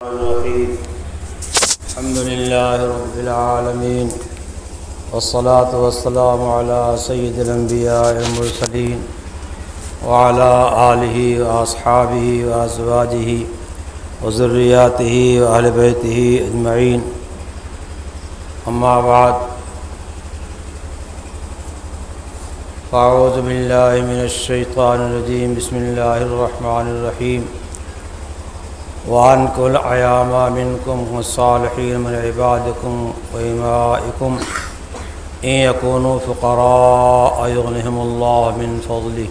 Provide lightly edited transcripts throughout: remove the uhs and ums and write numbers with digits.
الرحيم الحمد لله رب العالمين والصلاة والسلام على سيد الأنبياء والمرسلين وعلى آله وأصحابه وأزواجه وذرياته وأهل بيته أجمعين أما بعد فأعوذ بالله من الشيطان الرجيم بسم الله الرحمن الرحيم وأنكحوا الأيام منكم والصالحين من عبادكم وإمائكم إن يكونوا فقراء يغنهم الله من فضله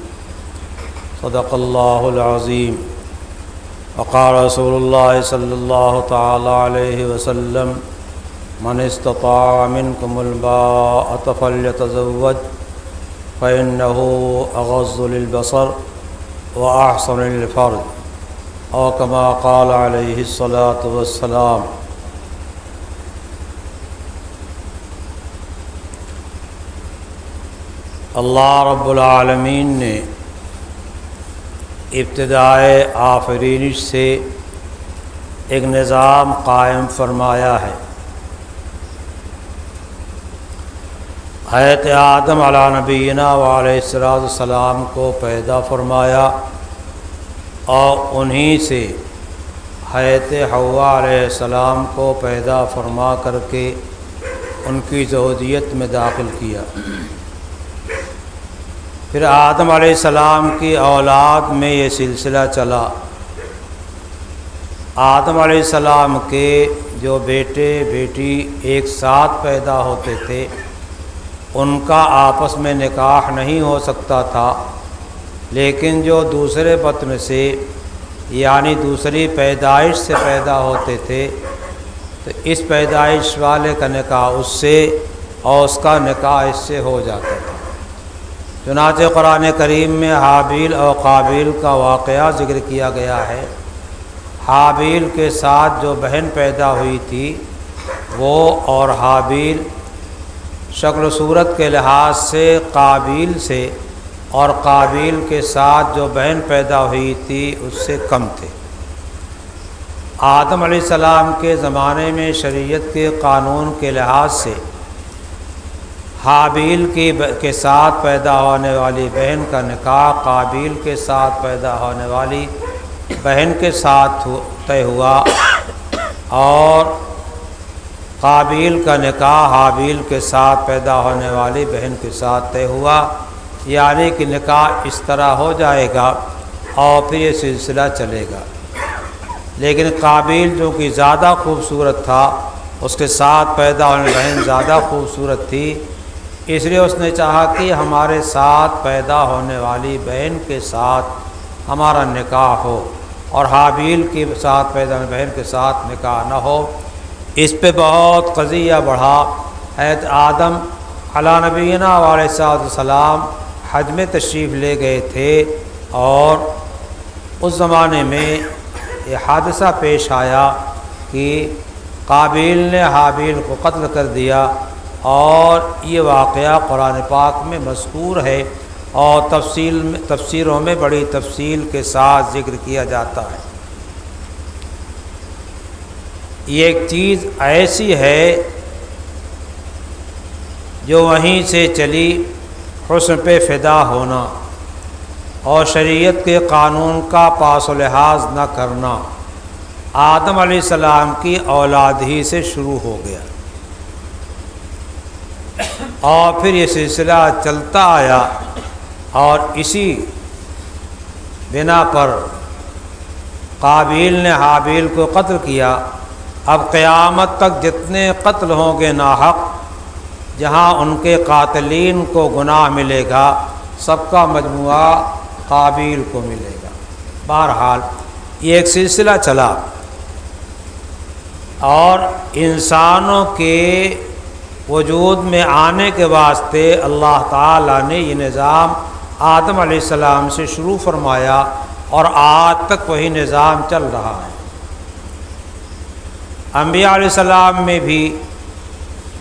صدق الله العظيم. وقال رسول الله صلى الله تعالى عليه وسلم من استطاع منكم الباءة فليتزوج فإنه أغض للبصر وأحسن للفرج اور کما قال علیہ الصلاۃ والسلام. اللہ رب العالمین نے ابتدائے آفرینش سے ایک نظام قائم فرمایا ہے. حضرت آدم علیہ نبینا وعلیہ السلام کو پیدا فرمایا اور انہی سے حضرت حوا علیہ السلام کو پیدا فرما کر کے ان کی زوجیت میں داخل کیا. پھر آدم علیہ السلام کی اولاد میں یہ سلسلہ چلا. آدم علیہ السلام کے جو بیٹے بیٹی ایک ساتھ پیدا ہوتے تھے ان کا آپس میں نکاح نہیں ہو سکتا تھا، لیکن جو دوسرے بطن سے یعنی دوسری پیدائش سے پیدا ہوتے تھے تو اس پیدائش والے کا نکاح اس سے اور اس کا نکاح اس سے ہو جاتا تھا. چنانچہ قرآن کریم میں حابیل اور قابیل کا واقعہ ذکر کیا گیا ہے. حابیل کے ساتھ جو بہن پیدا ہوئی تھی وہ اور حابیل شکل و صورت کے لحاظ سے قابیل سے اور قابیل کے ساتھ جو بہن پیدا ہوئی تھی اس سے کم تھے. آدم علیہ السلام کے زمانے میں شریعت کے قانون کے لحاظ سے حابیل کے ساتھ پیدا ہونے والی بہن کا نکاح قابیل کے ساتھ پیدا ہونے والی بہن کے ساتھ طے ہوا اور قابیل کا نکاح حابیل کے ساتھ پیدا ہونے والی بہن کے ساتھ طے ہوا. یعنی کہ نکاح اس طرح ہو جائے گا اور پھر یہ سلسلہ چلے گا. لیکن قابیل جو کہ زیادہ خوبصورت تھا اس کے ساتھ پیدا ہونے بہن زیادہ خوبصورت تھی، اس لیے اس نے چاہا کہ ہمارے ساتھ پیدا ہونے والی بہن کے ساتھ ہمارا نکاح ہو اور حابیل کے ساتھ پیدا ہونے بہن کے ساتھ نکاح نہ ہو. اس پہ بہت قضیہ بڑھا. حضرت آدم علیہ نبینا علیہ السلام حج میں تشریف لے گئے تھے اور اس زمانے میں یہ حادثہ پیش آیا کہ قابیل نے حابیل کو قتل کر دیا اور یہ واقعہ قرآن پاک میں مذکور ہے اور تفسیروں میں بڑی تفصیل کے ساتھ ذکر کیا جاتا ہے. یہ ایک چیز ایسی ہے جو وہیں سے چلی، حسن پہ فدا ہونا اور شریعت کے قانون کا پاس و لحاظ نہ کرنا آدم علیہ السلام کی اولاد ہی سے شروع ہو گیا اور پھر یہ سلسلہ چلتا آیا اور اسی بنا پر قابیل نے حابیل کو قتل کیا. اب قیامت تک جتنے قتل ہوں گے ناحق، جہاں ان کے قاتلین کو گناہ ملے گا سب کا مجموعہ قابیل کو ملے گا. بہرحال یہ ایک سلسلہ چلا اور انسانوں کے وجود میں آنے کے واسطے اللہ تعالیٰ نے یہ نظام آدم علیہ السلام سے شروع فرمایا اور آج تک وہی نظام چل رہا ہے. انبیاء علیہ السلام میں بھی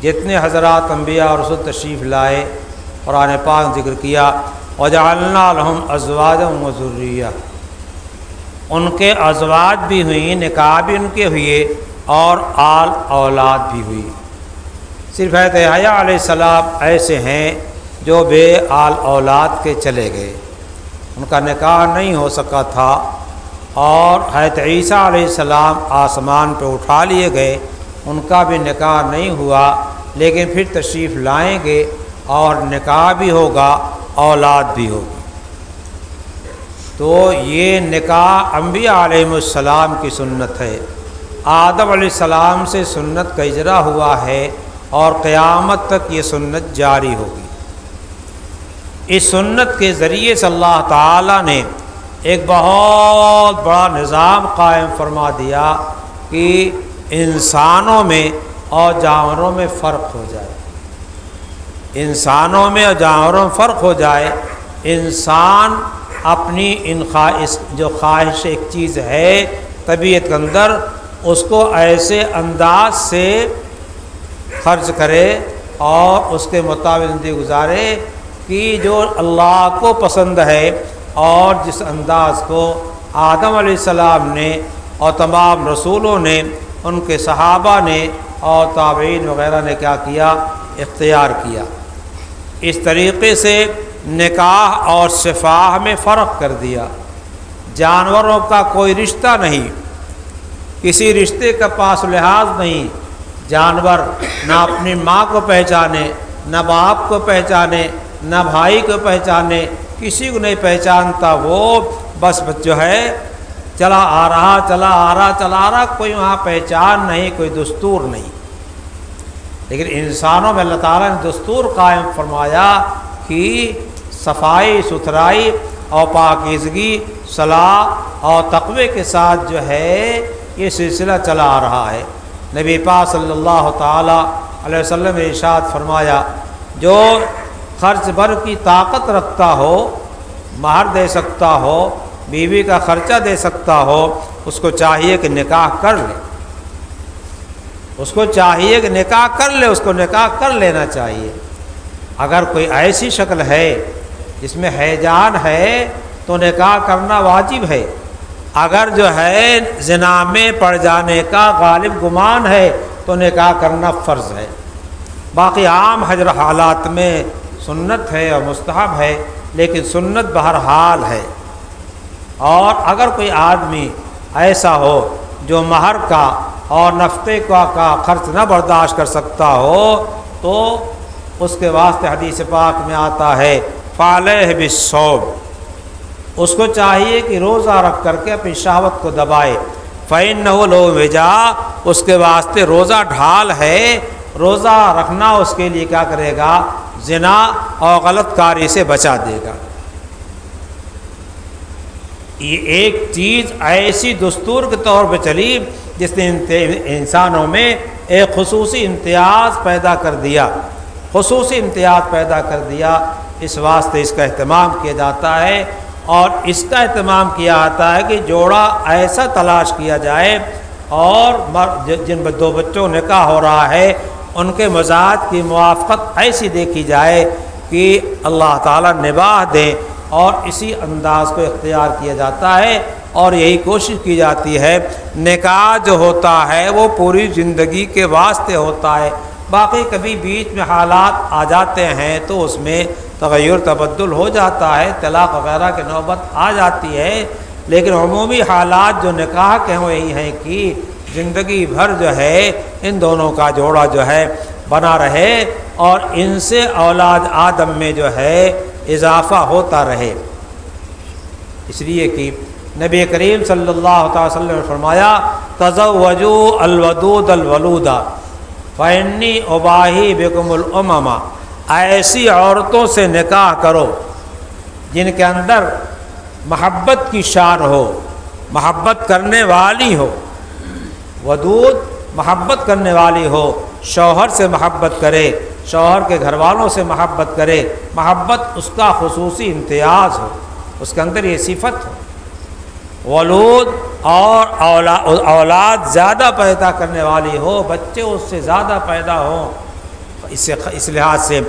جتنے حضرات انبیاء اور رسول تشریف لائے قرآن پاک ذکر کیا وَجَعَلْنَا لَهُمْ أَزْوَاجًا وَذُرِّيَّةً، ان کے ازواج بھی ہوئیں، نکاح بھی ان کے ہوئے اور آل اولاد بھی ہوئی۔ صرف حضرت یحییٰ علیہ السلام ایسے ہیں جو بے آل اولاد کے چلے گئے، ان کا نکاح نہیں ہو سکا تھا، اور حضرت عیسیٰ علیہ السلام آسمان پہ اٹھا لیے گئے، ان کا بھی نکاح نہیں ہوا، لیکن پھر تشریف لائیں گے اور نکاح بھی ہوگا، اولاد بھی ہوگی۔ تو یہ نکاح انبیاء علیہ السلام کی سنت ہے، آدم علیہ السلام سے سنت کا اجرا ہوا ہے اور قیامت تک یہ سنت جاری ہوگی۔ اس سنت کے ذریعے سے اللہ تعالیٰ نے ایک بہت بڑا نظام قائم فرما دیا کہ انسانوں میں اور جانوروں میں فرق ہو جائے، انسانوں میں اور جانوروں میں فرق ہو جائے۔ انسان اپنی جو خواہش ایک چیز ہے طبیعت کے اندر، اس کو ایسے انداز سے خرچ کرے اور اس کے مطابق زندگی گزارے کہ جو اللہ کو پسند ہے، اور جس انداز کو آدم علیہ السلام نے اور تمام رسولوں نے، ان کے صحابہ نے اور تابعین وغیرہ نے کیا کیا، اختیار کیا۔ اس طریقے سے نکاح اور شفاہ میں فرق کر دیا۔ جانوروں کا کوئی رشتہ نہیں، کسی رشتے کا پاس لحاظ نہیں، جانور نہ اپنی ماں کو پہچانے، نہ باپ کو پہچانے، نہ بھائی کو پہچانے، کسی کو نہیں پہچانتا، وہ بس جو ہے چلا آ رہا، کوئی وہاں پہچان نہیں، کوئی دستور نہیں۔ لیکن انسانوں میں اللہ تعالیٰ نے دستور قائم فرمایا کہ صفائی ستھرائی اور پاکیزگی، صلاح اور تقوی کے ساتھ جو ہے یہ سلسلہ چلا آ رہا ہے۔ نبی پاک صلی اللہ تعالیٰ علیہ وسلم نے ارشاد فرمایا، جو خرچ بھر کی طاقت رکھتا ہو، مہر دے سکتا ہو، بیوی کا خرچہ دے سکتا ہو، اس کو چاہیے کہ نکاح کر لے، اس کو چاہیے کہ نکاح کر لے، اس کو نکاح کر لینا چاہیے۔ اگر کوئی ایسی شکل ہے جس میں ہیجان ہے تو نکاح کرنا واجب ہے، اگر جو ہے زنا میں پڑ جانے کا غالب گمان ہے تو نکاح کرنا فرض ہے۔ باقی عام حجر حالات میں سنت ہے اور مستحب ہے، لیکن سنت بہرحال ہے۔ اور اگر کوئی آدمی ایسا ہو جو مہر کا اور نفقے کا خرچ نہ برداشت کر سکتا ہو تو اس کے واسطے حدیث پاک میں آتا ہے فعلیہ بالصوم، اس کو چاہیے کہ روزہ رکھ کر کے اپنی شہوت کو دبائے۔ فإنہ لو وجا، اس کے واسطے روزہ ڈھال ہے، روزہ رکھنا اس کے لیے کیا کرے گا، زنا اور غلط کاری سے بچا دے گا۔ یہ ایک چیز ایسی دستور کے طور پہ چلی جس نے انسانوں میں ایک خصوصی امتیاز پیدا کر دیا، خصوصی امتیاز پیدا کر دیا۔ اس واسطے اس کا اہتمام کیا جاتا ہے، اور اس کا اہتمام کیا جاتا ہے کہ جوڑا ایسا تلاش کیا جائے، اور جن دو بچوں نے نکاح ہو رہا ہے ان کے مزاج کی موافقت ایسی دیکھی جائے کہ اللہ تعالیٰ نباہ دیں، اور اسی انداز کو اختیار کیا جاتا ہے، اور یہی کوشش کی جاتی ہے۔ نکاح جو ہوتا ہے وہ پوری زندگی کے واسطے ہوتا ہے، باقی کبھی بیچ میں حالات آ جاتے ہیں تو اس میں تغیر تبدل ہو جاتا ہے، طلاق وغیرہ کی نوبت آ جاتی ہے، لیکن عمومی حالات جو نکاح کے ہیں یہی ہیں کہ زندگی بھر جو ہے ان دونوں کا جوڑا جو ہے بنا رہے، اور ان سے اولاد آدم میں جو ہے اضافہ ہوتا رہے۔ اس لیے کہ نبی کریم صلی اللہ تعالی وسلم نے فرمایا تزوجوا الودود الولودا فإنی اباہی بکم الامم، ایسی عورتوں سے نکاح کرو جن کے اندر محبت کی شان ہو، محبت کرنے والی ہو، ودود محبت کرنے والی ہو، شوہر سے محبت کرے، شوہر کے گھر والوں سے محبت کرے، محبت اس کا خصوصی امتیاز ہو، اس کے اندر یہ صفت ہو، ولود اور اولاد زیادہ پیدا کرنے والی ہو، بچے اس سے زیادہ پیدا ہوں۔ اس لحاظ سے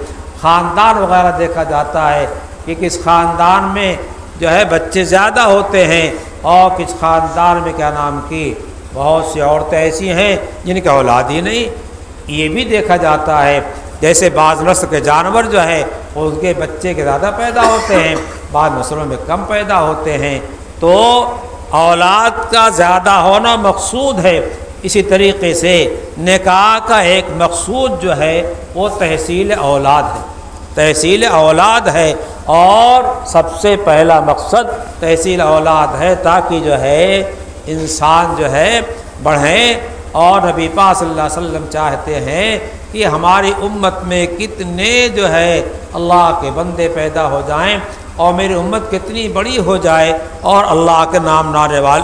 خاندان وغیرہ دیکھا جاتا ہے کہ کس خاندان میں جو ہے بچے زیادہ ہوتے ہیں، اور کس خاندان میں کیا نام کی بہت سی عورتیں ایسی ہیں جن کی اولاد ہی نہیں. یہ بھی دیکھا جاتا ہے جیسے بعض نسل کے جانور جو ہے اس کے بچے کے زیادہ پیدا ہوتے ہیں، بعض نسلوں میں کم پیدا ہوتے ہیں. تو اولاد کا زیادہ ہونا مقصود ہے. اسی طریقے سے نکاح کا ایک مقصود جو ہے وہ تحصیل اولاد ہے، تحصیل اولاد ہے. اور سب سے پہلا مقصد تحصیل اولاد ہے تاکہ جو ہے انسان جو ہے بڑھیں. اور نبی پاک صلی اللہ علیہ وسلم چاہتے ہیں کہ ہماری امت میں کتنے جو ہے اللہ کے بندے پیدا ہو جائیں اور میری امت کتنی بڑی ہو جائے اور اللہ کے نام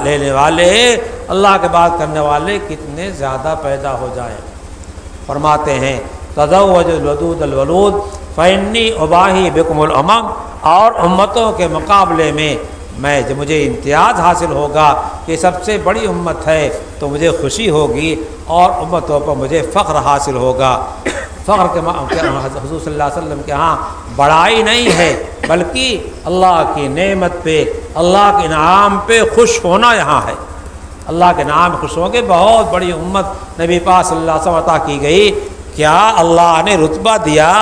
لینے والے اللہ کے بات کرنے والے کتنے زیادہ پیدا ہو جائیں. فرماتے ہیں تزوج الودود الولود فإنی اباہی بکم الامم. اور امتوں کے مقابلے میں مجھے امتیاز حاصل ہوگا کہ سب سے بڑی امت ہے تو مجھے خوشی ہوگی اور امتوں پر مجھے فخر حاصل ہوگا. فخر کے حضور صلی اللہ علیہ وسلم کے ہاں بڑائی نہیں ہے بلکہ اللہ کی نعمت پہ اللہ کے انعام پہ خوش ہونا یہاں ہے. اللہ کے نام خوش ہوں گے. بہت بڑی امت نبی پاک صلی اللہ علیہ وسلم عطا کی گئی. کیا اللہ نے رتبہ دیا؟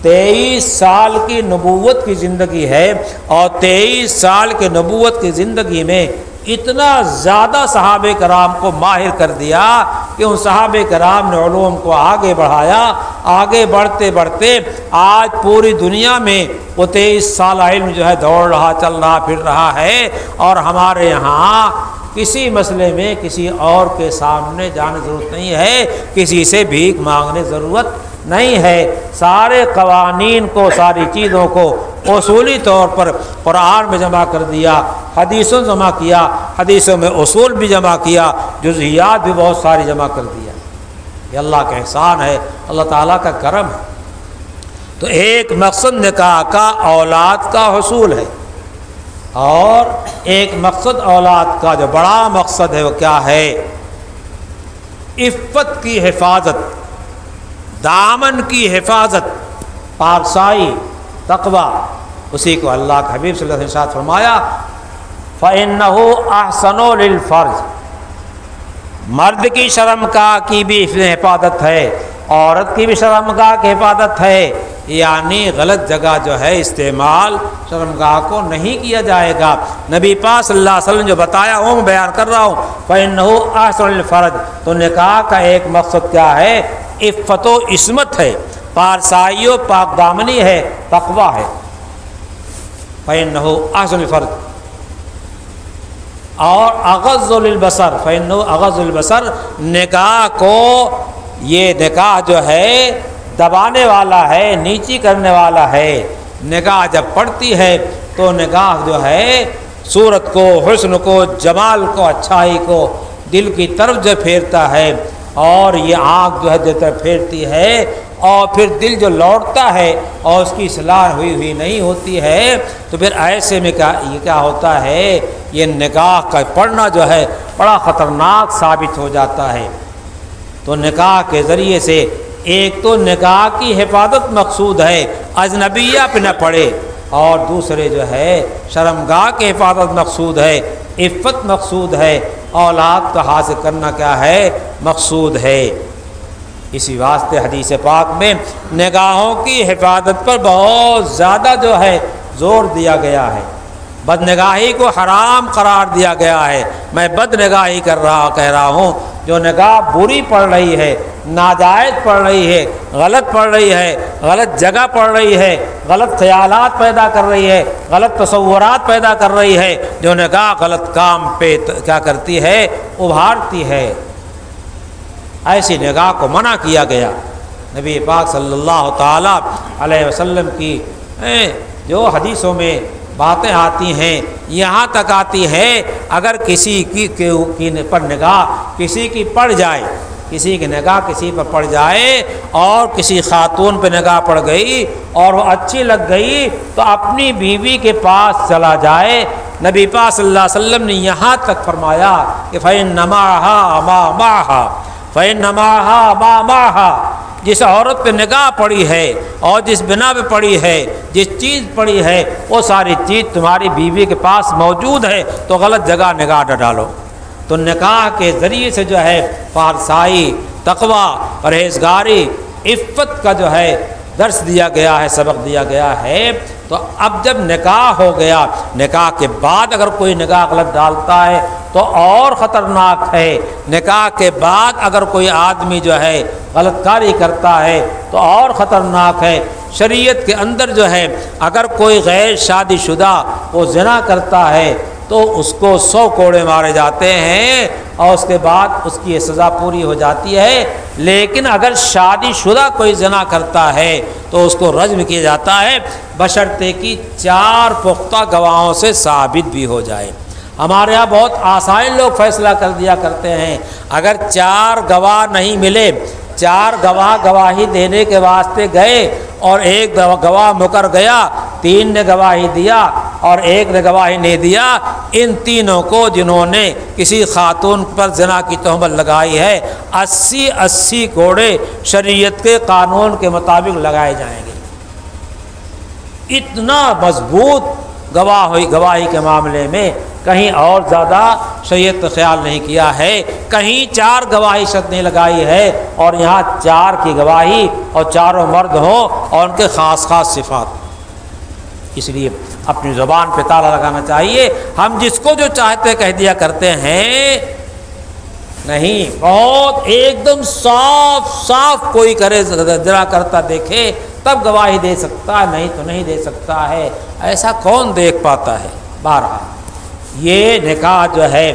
23 سال کی نبوت کی زندگی ہے اور 23 سال کی نبوت کی زندگی میں اتنا زیادہ صحابہ کرام کو ماہر کر دیا کہ ان صحابہ کرام نے علوم کو آگے بڑھایا. آگے بڑھتے بڑھتے آج پوری دنیا میں وہ 23 سال علم جو ہے دوڑ رہا، چل رہا، پھر رہا ہے. اور ہمارے یہاں کسی مسئلے میں کسی اور کے سامنے جانے ضرورت نہیں ہے، کسی سے بھیک مانگنے ضرورت نہیں ہے. سارے قوانین کو، ساری چیزوں کو اصولی طور پر قرآن میں جمع کر دیا، حدیثوں جمع کیا، حدیثوں میں اصول بھی جمع کیا، جزئیات بھی بہت ساری جمع کر دیا. یہ اللہ کا احسان ہے، اللہ تعالیٰ کا کرم ہے. تو ایک مقصد نکاح کا اولاد کا حصول ہے اور ایک مقصد اولاد کا جو بڑا مقصد ہے وہ کیا ہے؟ عفت کی حفاظت، دامن کی حفاظت، پارسائی، تقوی. اسی کو اللہ کے حبیب صلی اللہ علیہ وسلم نے فرمایا فَإِنَّهُ أَحْسَنُ لِلْفَرْجِ. مرد کی شرمگاہ کی بھی حفاظت ہے، عورت کی بھی شرمگاہ کی حفاظت ہے. یعنی غلط جگہ جو ہے استعمال شرمگاہ کو نہیں کیا جائے گا. نبی پاک صلی اللہ علیہ وسلم جو بتایا وہ میں بیان کر رہا ہوں. فَإِنَّهُ أَحْسَنُ لِلْفَرْجِ. تو نکاح کا ایک مقصد کیا ہے؟ عفت و عصمت ہے، پارسائی و پاک دامنی ہے، تقوی ہے. فَإِنَّهُ أَحْسَنُ لِلْفَرْجِ. اور اغض للبصر. فَإِنَّهُ اغض للبصر. نکاح کو، یہ نکاح جو ہے دبانے والا ہے، نیچی کرنے والا ہے. نگاہ جب پڑتی ہے تو نگاہ جو ہے صورت کو، حسن کو، جمال کو، اچھائی کو دل کی طرف جو پھیرتا ہے. اور یہ آنکھ جو ہے دل طرف پھیرتی ہے اور پھر دل جو لوٹتا ہے اور اس کی اصلاح ہوئی نہیں ہوتی ہے تو پھر ایسے میں یہ کیا ہوتا ہے؟ یہ نگاہ کا پڑھنا جو ہے بڑا خطرناک ثابت ہو جاتا ہے. تو نکاح کے ذریعے سے ایک تو نکاح کی حفاظت مقصود ہے، اجنبیہ پہ نہ پڑے، اور دوسرے جو ہے شرمگاہ کی حفاظت مقصود ہے، عفت مقصود ہے، اولاد کا حاصل کرنا کیا ہے؟ مقصود ہے. اسی واسطے حدیث پاک میں نگاہوں کی حفاظت پر بہت زیادہ جو ہے زور دیا گیا ہے. بد نگاہی کو حرام قرار دیا گیا ہے. میں بد نگاہی کہہ رہا ہوں. جو نگاہ بری پڑ رہی ہے، ناجائز پڑ رہی ہے، غلط پڑ رہی ہے، غلط جگہ پڑ رہی ہے، غلط خیالات پیدا کر رہی ہے، غلط تصورات پیدا کر رہی ہے، جو نگاہ غلط کام پہ کیا کرتی ہے؟ ابھارتی ہے. ایسی نگاہ کو منع کیا گیا. نبی پاک صلی اللہ تعالیٰ علیہ وسلم کی جو حدیثوں میں باتیں آتی ہیں، یہاں تک آتی ہے اگر کسی کی پر نگاہ کسی کی پڑ جائے، کسی کی نگاہ کسی پر پڑ جائے اور کسی خاتون پہ نگاہ پڑ گئی اور وہ اچھی لگ گئی تو اپنی بیوی کے پاس چلا جائے. نبی پاک صلی اللہ علیہ وسلم نے یہاں تک فرمایا کہ فَإِنَّ مَعَهَا مَا مَعَهَا فَإِنَّ مَعَهَا مَا مَعَهَا. جس عورت پہ نگاہ پڑی ہے اور جس بنا پہ پڑی ہے، جس چیز پڑی ہے، وہ ساری چیز تمہاری بیوی کے پاس موجود ہے، تو غلط جگہ نگاہ نہ ڈالو۔ تو نکاح کے ذریعے سے جو ہے پارسائی، تقوی، پرہیزگاری، عفت کا جو ہے درس دیا گیا ہے، سبق دیا گیا ہے۔ تو اب جب نکاح ہو گیا، نکاح کے بعد اگر کوئی نگاہ غلط ڈالتا ہے تو اور خطرناک ہے۔ نکاح کے بعد اگر کوئی آدمی جو ہے غلط کاری کرتا ہے تو اور خطرناک ہے۔ شریعت کے اندر جو ہے اگر کوئی غیر شادی شدہ وہ زنا کرتا ہے تو اس کو 100 کوڑے مارے جاتے ہیں اور اس کے بعد اس کی سزا پوری ہو جاتی ہے۔ لیکن اگر شادی شدہ کوئی زنا کرتا ہے تو اس کو رجم کیا جاتا ہے، بشرطے کہ 4 پختہ گواہوں سے ثابت بھی ہو جائے۔ ہمارے یہاں بہت آسان لوگ فیصلہ کر دیا کرتے ہیں، اگر 4 گواہ نہیں ملے، 4 گواہ گواہی دینے کے واسطے گئے اور ایک گواہ مکر گیا، 3 نے گواہی دیا اور 1 نے گواہی نہیں دیا، ان تینوں کو جنہوں نے کسی خاتون پر زنا کی تہمت لگائی ہے 80 کوڑے شریعت کے قانون کے مطابق لگائے جائیں گے۔ اتنا مضبوط گواہی کے معاملے میں کہیں اور زیادہ شریعت نے خیال نہیں کیا ہے۔ کہیں 4 گواہی شرط نہیں لگائی ہے اور یہاں 4 کی گواہی اور چاروں مرد ہوں اور ان کے خاص خاص صفات۔ اس لیے اپنی زبان پہ تالا لگانا چاہیے۔ ہم جس کو جو چاہتے کہہ دیا کرتے ہیں، نہیں، بہت ایک دم صاف کوئی کرے زنا کرتا دیکھے تب گواہی دے سکتا ہے، نہیں تو نہیں دے سکتا ہے۔ ایسا کون دیکھ پاتا ہے؟ بہرحال یہ نکاح جو ہے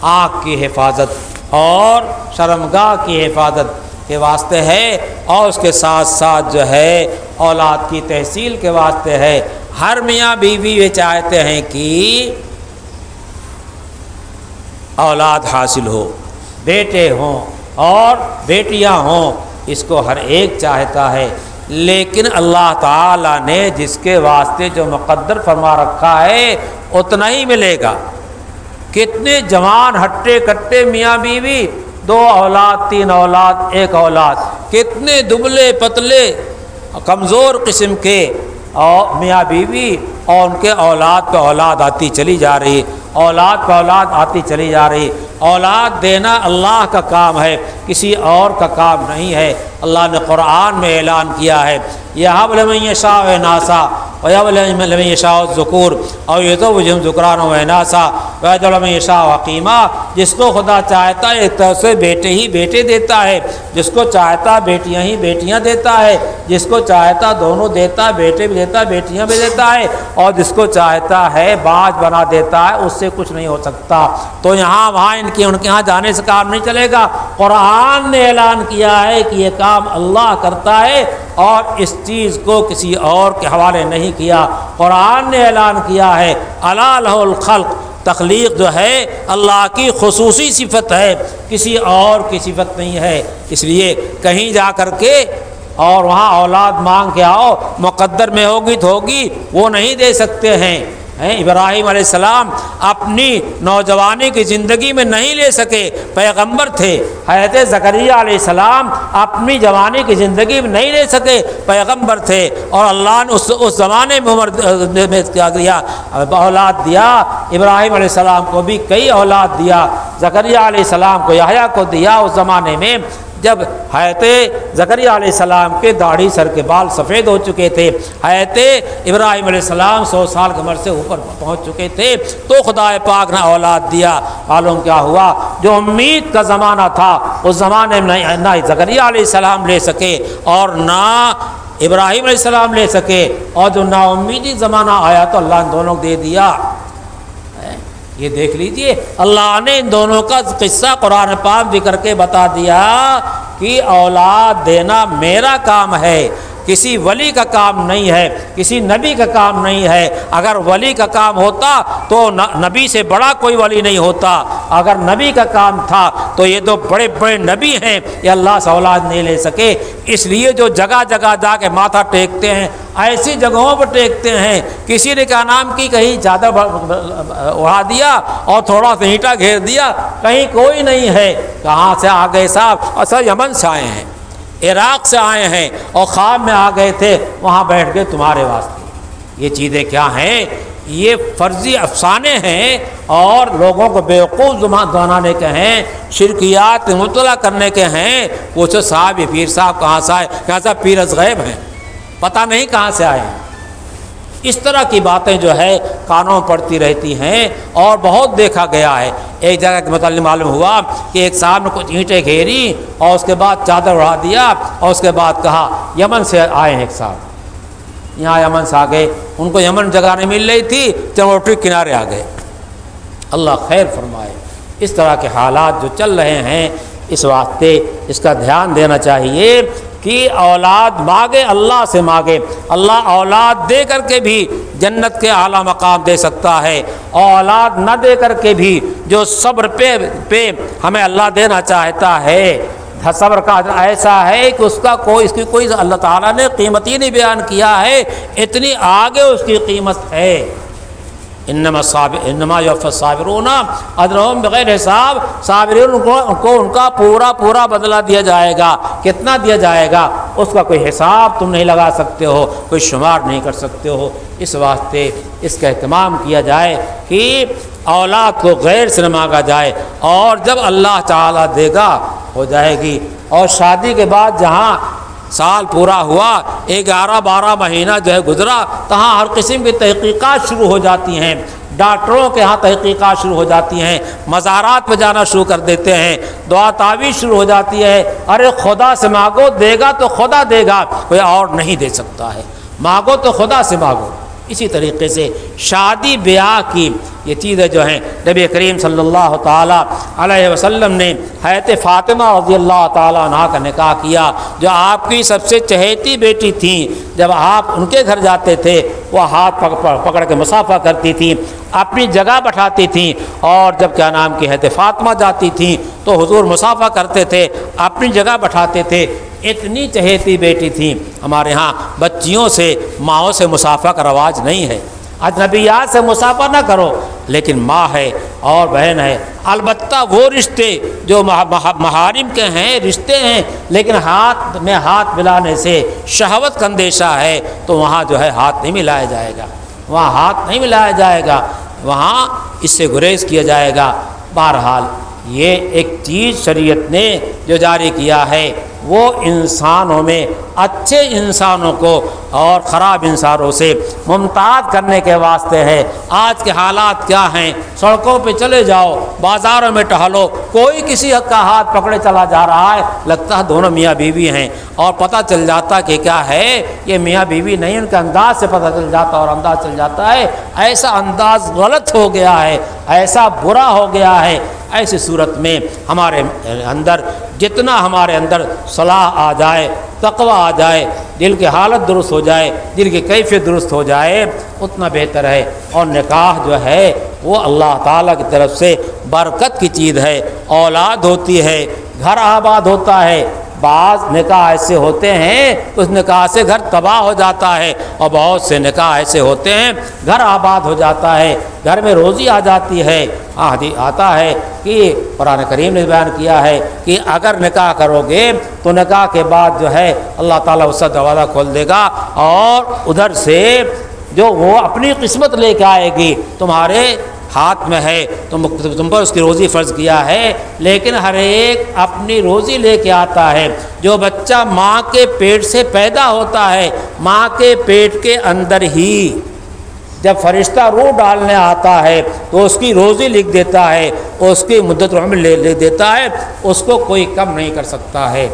آنکھ کی حفاظت اور شرمگاہ کی حفاظت کے واسطے ہے اور اس کے ساتھ ساتھ جو ہے اولاد کی تحصیل کے واسطے ہے۔ ہر میاں بیوی یہ چاہتے ہیں کہ اولاد حاصل ہو، بیٹے ہوں اور بیٹیاں ہوں، اس کو ہر ایک چاہتا ہے، لیکن اللہ تعالیٰ نے جس کے واسطے جو مقدر فرما رکھا ہے اتنا ہی ملے گا۔ کتنے جوان ہٹے کٹے میاں بیوی، 2 اولاد 3 اولاد 1 اولاد، کتنے دبلے پتلے کمزور قسم کے اور میاں بیوی اور ان کے اولاد پہ اولاد آتی چلی جا رہی، اولاد پہ اولاد آتی چلی جا رہی۔ اولاد دینا اللہ کا کام ہے، کسی اور کا کام نہیں ہے۔ اللہ نے قرآن میں اعلان کیا ہے، یَهَبُ لِمَن یَشَاءُ إِنَاثًا وَيَهَبُ لِمَن یَشَاءُ الذُّکُورَ أَوْ يُزَوِّجُهُمْ ذُکْرَانًا وَإِنَاثًا وَيَجْعَلُ مَن یَشَاءُ عَقِیمًا۔ جس کو خدا چاہتا ہے ایک طرف سے بیٹے ہی بیٹے دیتا ہے، جس کو چاہتا بیٹیاں ہی بیٹیاں دیتا ہے، جس کو چاہتا دونوں دیتا، بیٹے بھی دیتا بیٹیاں بھی دیتا ہے، اور جس کو چاہتا ہے باج بنا دیتا ہے، اس سے کچھ نہیں ہو سکتا۔ تو یہاں وہاں ان کے یہاں جانے سے کام نہیں چلے گا۔ قرآن نے اعلان کیا ہے کہ یہ کام اللہ کرتا ہے اور اس چیز کو کسی اور کے حوالے نہیں کیا۔ قرآن نے اعلان کیا ہے الا لہ الخلق، تخلیق جو ہے اللہ کی خصوصی صفت ہے، کسی اور کی صفت نہیں ہے۔ اس لیے کہیں جا کر کے اور وہاں اولاد مانگ کے آؤ، مقدر میں ہوگی تو ہوگی، وہ نہیں دے سکتے ہیں۔ ابراہیم علیہ السلام اپنی نوجوانی کی زندگی میں نہیں لے سکے، پیغمبر تھے۔ حضرت زکریہ علیہ السلام اپنی جوانی کی زندگی میں نہیں لے سکے، پیغمبر تھے، اور اللہ نے اس زمانے میں عمر میں کیا دیا، اولاد دیا۔ ابراہیم علیہ السلام کو بھی کئی اولاد دیا، زکریہ علیہ السلام کو یحییٰ کو دیا اس زمانے میں جب حضرت زکریہ علیہ السلام کے داڑھی سر کے بال سفید ہو چکے تھے، حضرت ابراہیم علیہ السلام 100 سال کی عمر سے اوپر پہنچ چکے تھے، تو خدا پاک نے اولاد دیا۔ معلوم کیا ہوا؟ جو امید کا زمانہ تھا اس زمانے میں نہ زکریہ علیہ السلام لے سکے اور نہ ابراہیم علیہ السلام لے سکے، اور جو نا امیدی زمانہ آیا تو اللہ نے دونوں کو دے دیا۔ یہ دیکھ لیجئے، اللہ نے ان دونوں کا قصہ قرآن پاک ذکر کے بتا دیا کہ اولاد دینا میرا کام ہے، کسی ولی کا کام نہیں ہے، کسی نبی کا کام نہیں ہے۔ اگر ولی کا کام ہوتا تو نبی سے بڑا کوئی ولی نہیں ہوتا، اگر نبی کا کام تھا تو یہ تو بڑے بڑے نبی ہیں، یہ اللہ سے اولاد نہیں لے سکے۔ اس لیے جو جگہ جگہ جا کے ماتھا ٹیکتے ہیں، ایسی جگہوں پر ٹیکتے ہیں، کسی نے کیا نام کی کہیں چادر اڑا دیا اور تھوڑا سا اینٹا گھیر دیا، کہیں کوئی نہیں ہے، کہاں سے آ گئے صاحب؟ اصل یمن سے آئے ہیں، عراق سے آئے ہیں اور خواب میں آ گئے تھے، وہاں بیٹھ گئے تمہارے واسطے۔ یہ چیزیں کیا ہیں؟ یہ فرضی افسانے ہیں اور لوگوں کو بیوقوف بنانے کے ہیں، شرکیات میں مبتلا کرنے کے ہیں۔ پوچھو صاحب یہ پیر صاحب کہاں سے آئے؟ کہاں صاحب پیر از غیب ہیں، پتہ نہیں کہاں سے آئے ہیں۔ اس طرح کی باتیں جو ہے کانوں پڑتی رہتی ہیں اور بہت دیکھا گیا ہے۔ ایک جگہ کے متعلق معلوم ہوا کہ ایک صاحب نے کچھ اینٹیں گھیری اور اس کے بعد چادر اڑا دیا اور اس کے بعد کہا یمن سے آئے ہیں ایک صاحب، یہاں یمن سے آ گئے، ان کو یمن جگہ نہیں مل رہی تھی، چموٹری کنارے آ گئے۔ اللہ خیر فرمائے۔ اس طرح کے حالات جو چل رہے ہیں، اس واسطے اس کا دھیان دینا چاہیے کہ اولاد مانگے اللہ سے مانگے۔ اللہ اولاد دے کر کے بھی جنت کے اعلیٰ مقام دے سکتا ہے، اولاد نہ دے کر کے بھی جو صبر پہ ہمیں اللہ دینا چاہتا ہے، صبر کا ایسا ہے کہ اس کی کوئی اللہ تعالیٰ نے قیمت ہی نہیں بیان کیا ہے، اتنی آگے اس کی قیمت ہے۔ انما یوفی الصابرون اجرهم بغیر حساب، صابرین کو ان کا پورا بدلہ دیا جائے گا۔ کتنا دیا جائے گا اس کا کوئی حساب تم نہیں لگا سکتے ہو، کوئی شمار نہیں کر سکتے ہو۔ اس واسطے اس کا اہتمام کیا جائے کہ اولاد کو غیر سے نہ مانگا جائے، اور جب اللہ تعالیٰ دے گا ہو جائے گی۔ اور شادی کے بعد جہاں سال پورا ہوا، 11-12 مہینہ جو ہے گزرا، تہاں ہر قسم کی تحقیقات شروع ہو جاتی ہیں، ڈاکٹروں کے ہاں تحقیقات شروع ہو جاتی ہیں، مزارات پہ جانا شروع کر دیتے ہیں، دعا تعویذ شروع ہو جاتی ہے۔ ارے خدا سے مانگو، دے گا تو خدا دے گا، کوئی اور نہیں دے سکتا ہے، مانگو تو خدا سے مانگو۔ اسی طریقے سے شادی بیاہ کی یہ چیزیں جو ہیں نبی کریم صلی اللہ تعالیٰ علیہ وسلم نے حضرت فاطمہ رضی اللہ تعالیٰ عنہا کا نکاح کیا، جو آپ کی سب سے چہیتی بیٹی تھیں۔ جب آپ ان کے گھر جاتے تھے وہ ہاتھ پکڑ کے مصافحہ کرتی تھیں، اپنی جگہ بٹھاتی تھیں، اور جب کیا نام کی حضرت فاطمہ جاتی تھیں تو حضور مصافحہ کرتے تھے، اپنی جگہ بٹھاتے تھے۔ اتنی چہیتی بیٹی تھیں۔ ہمارے ہاں بچیوں سے ماؤں سے مصافحہ کا رواج نہیں ہے، اجنبیات سے مصافحہ نہ کرو، لیکن ماں ہے اور بہن ہے۔ البتہ وہ رشتے جو محارم کے ہیں، رشتے ہیں، لیکن ہاتھ میں ہاتھ ملانے سے شہوت کا اندیشہ ہے تو وہاں جو ہے ہاتھ نہیں ملایا جائے گا، وہاں ہاتھ نہیں ملایا جائے گا، وہاں اس سے گریز کیا جائے گا۔ بہرحال یہ ایک چیز شریعت نے جو جاری کیا ہے وہ انسانوں میں اچھے انسانوں کو اور خراب انسانوں سے ممتاز کرنے کے واسطے ہے۔ آج کے حالات کیا ہیں؟ سڑکوں پہ چلے جاؤ، بازاروں میں ٹہلو، کوئی کسی کا ہاتھ پکڑے چلا جا رہا ہے، لگتا ہے دونوں میاں بیوی ہیں، اور پتہ چل جاتا کہ کیا ہے یہ میاں بیوی نہیں، ان کے انداز سے پتہ چل جاتا اور انداز چل جاتا ہے ایسا انداز غلط ہو گیا ہے، ایسا برا ہو گیا ہے۔ ایسی صورت میں ہمارے اندر جتنا ہمارے اندر صلاح آ جائے، تقوی آ جائے، دل کی حالت درست ہو جائے، دل کی کیفیت درست ہو جائے، اتنا بہتر ہے۔ اور نکاح جو ہے وہ اللہ تعالیٰ کی طرف سے برکت کی چیز ہے، اولاد ہوتی ہے، گھر آباد ہوتا ہے۔ بعض نکاح ایسے ہوتے ہیں اس نکاح سے گھر تباہ ہو جاتا ہے، اور بہت سے نکاح ایسے ہوتے ہیں گھر آباد ہو جاتا ہے، گھر میں روزی آ جاتی ہے۔ آتا ہے کہ قرآن کریم نے بیان کیا ہے کہ اگر نکاح کرو گے تو نکاح کے بعد جو ہے اللہ تعالیٰ اس کا دروازہ کھول دے گا، اور ادھر سے جو وہ اپنی قسمت لے کے آئے گی تمہارے ہاتھ میں ہے، تم پر اس کی روزی فرض کیا ہے، لیکن ہر ایک اپنی روزی لے کے آتا ہے۔ جو بچہ ماں کے پیٹ سے پیدا ہوتا ہے، ماں کے پیٹ کے اندر ہی جب فرشتہ روح ڈالنے آتا ہے تو اس کی روزی لکھ دیتا ہے، اس کی مدت عمر لکھ دیتا ہے، اس کو کوئی کم نہیں کر سکتا ہے۔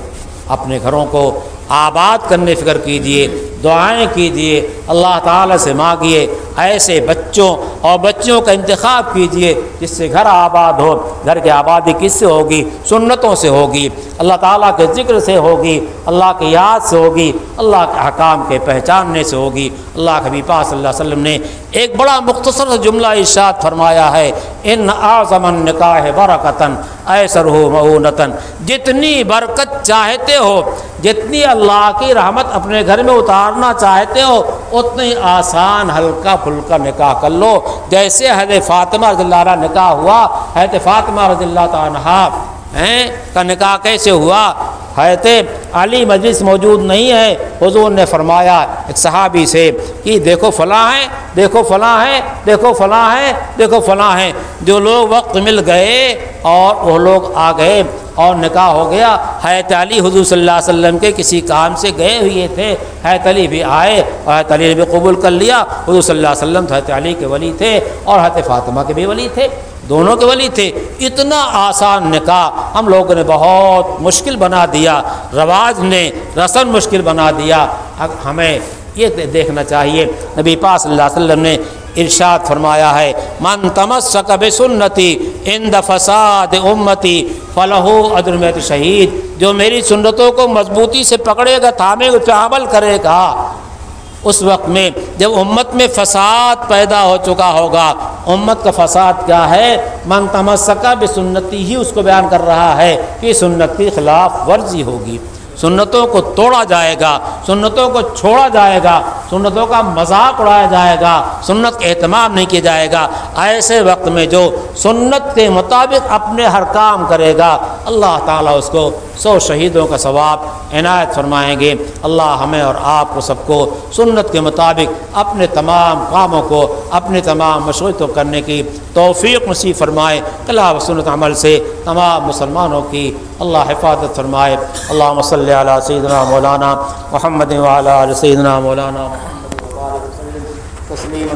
اپنے گھروں کو آباد کرنے فکر کیجئے، دعائیں کیجئے، اللہ تعالیٰ سے مانگیے، ایسے بچوں اور بچیوں کا انتخاب کیجئے جس سے گھر آباد ہو۔ گھر کی آبادی کس سے ہوگی؟ سنتوں سے ہوگی، اللہ تعالیٰ کے ذکر سے ہوگی، اللہ کی یاد سے ہوگی، اللہ کے احکام کے پہچاننے سے ہوگی۔ اللہ کے حبیب پاک صلی اللہ علیہ وسلم نے ایک بڑا مختصر جملہ ارشاد فرمایا ہے، ان اعظم النکاح برکتاً ایسرہ مؤونۃ۔ جتنی برکت چاہتے ہو، جتنی اللہ کی رحمت اپنے گھر میں اتارنا چاہتے ہو، اتنی آسان ہلکا پھلکا نکاح کر لو۔ جیسے حضرت فاطمہ رضی اللہ عنہ نکاح ہوا، حضرت فاطمہ رضی اللہ عنہا کا نکاح کیسے ہوا؟ حضرت علی مجلس موجود نہیں ہے، حضور نے فرمایا ایک صحابی سے کہ دیکھو فلاں ہیں، دیکھو فلاں ہیں، دیکھو فلاں ہیں، دیکھو فلاں ہیں۔ جو لوگ وقت مل گئے اور وہ لوگ آ گئے اور نکاح ہو گیا۔ حضرت علی حضور صلی اللہ علیہ وسلم کے کسی کام سے گئے ہوئے تھے، حضرت علی بھی آئے اور حضرت علی نے بھی قبول کر لیا۔ حضور صلی اللہ علیہ وسلم حضرت علی کے ولی تھے اور حضرت فاطمہ کے بھی ولی تھے، دونوں کے ولی تھے۔ اتنا آسان نکاح ہم لوگوں نے بہت مشکل بنا دیا، رواج نے رسم مشکل بنا دیا۔ ہمیں یہ دیکھنا چاہیے، نبی پاک صلی اللہ علیہ وسلم نے ارشاد فرمایا ہے من تمسک بسنتی عند فساد امتی فلہ اجر 100 شہید۔ جو میری سنتوں کو مضبوطی سے پکڑے گا، تھامے اس پہ عمل کرے گا، اس وقت میں جب امت میں فساد پیدا ہو چکا ہوگا۔ امت کا فساد کیا ہے؟ من تمسک بسنتی ہی اس کو بیان کر رہا ہے کہ سنت کی خلاف ورزی ہوگی، سنتوں کو توڑا جائے گا، سنتوں کو چھوڑا جائے گا، سنتوں کا مذاق اڑایا جائے گا، سنت کا اہتمام نہیں کیا جائے گا۔ ایسے وقت میں جو سنت کے مطابق اپنے ہر کام کرے گا، اللہ تعالیٰ اس کو 100 شہیدوں کا ثواب عنایت فرمائیں گے۔ اللہ ہمیں اور آپ کو سب کو سنت کے مطابق اپنے تمام کاموں کو، اپنے تمام مشورتوں کرنے کی توفیق نصیب فرمائے۔ خلاف سنت عمل سے تمام مسلمانوں کی اللہ حفاظت فرمائے۔ اللہم صلی علی سیدنا مولانا محمد وعلی آل سیدنا مولانا محمد وبارک وسلم تسلیما